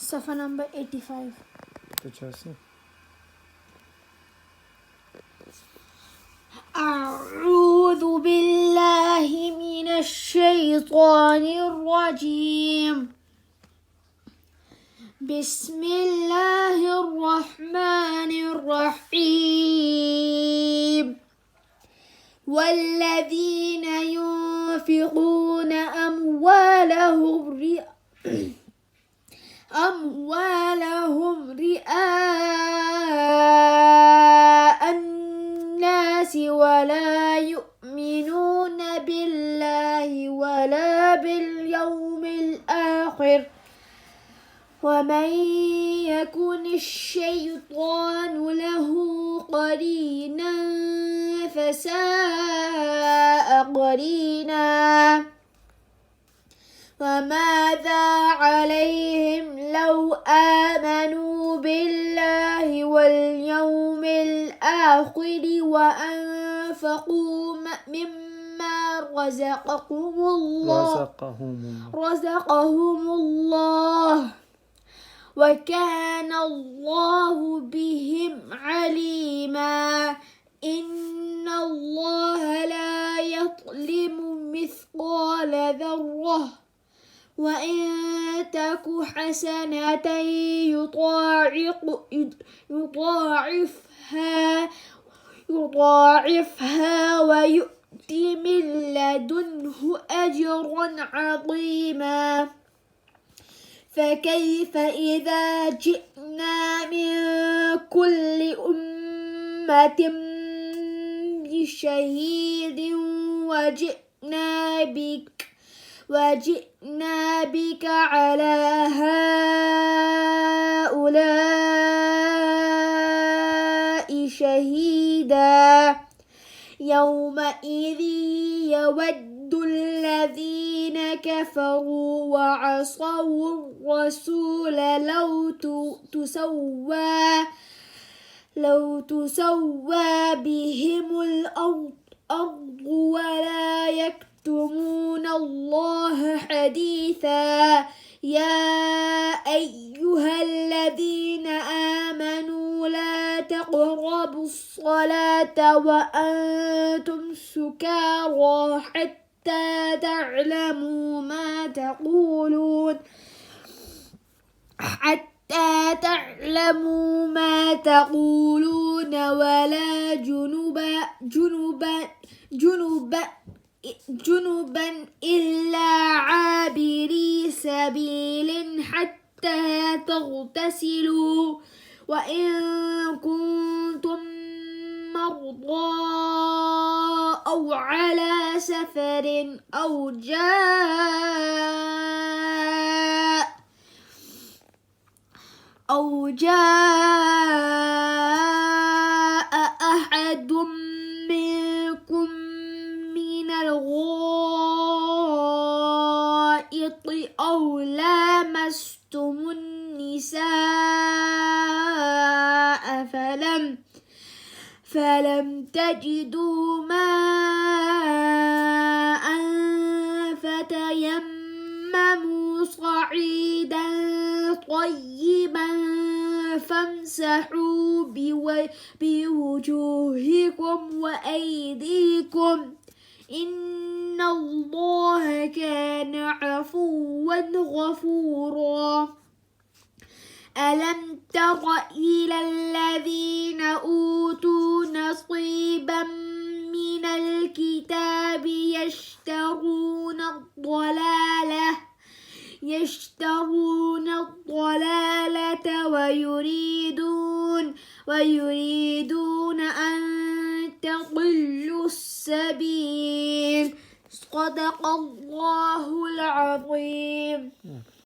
Safa number 85. 85. أعوذ بالله من الشيطان الرجيم. بسم الله الرحمن الرحيم. والذين ينفقون أموالهم رئاء الناس ولا يؤمنون بالله ولا باليوم الآخر ومن يكن الشيطان له قرينا فساء قرينا. وماذا عليهم لو آمنوا بالله واليوم الآخر وأنفقوا مما رزقهم الله وكان الله بهم عليما. إن الله لا يظلم مثقال ذرة وإن تك حسنة يضاعفها ويؤت من لدنه أجرا عظيما. فكيف إذا جئنا من كل أمة بشهيد وجئنا بك على هؤلاء شهيدا. يومئذ يود الذين كفروا وعصوا الرسول لو تسوى بهم الأرض ولا يكتمون الله حديثا. يا أيها الذين آمنوا لا تقربوا الصلاة وأنتم سكارى حتى تعلموا ما تقولون ولا جنبا إلا عابري سبيل حتى تغتسلوا. وإن كنتم مرضى أو على سفر أو جاء أحد منكم من الغائط أو لامستم النساء فلم تجدوا ماء فتيمموا صعيدا طيبا فامسحوا بوجوهكم وأيديكم إن الله كان عفوا غفورا. ألم تر إلى الذين أوتوا نصيبا من الكتاب يشترون الضلالة ويريدون أن تضلوا السبيل. صدق الله العظيم.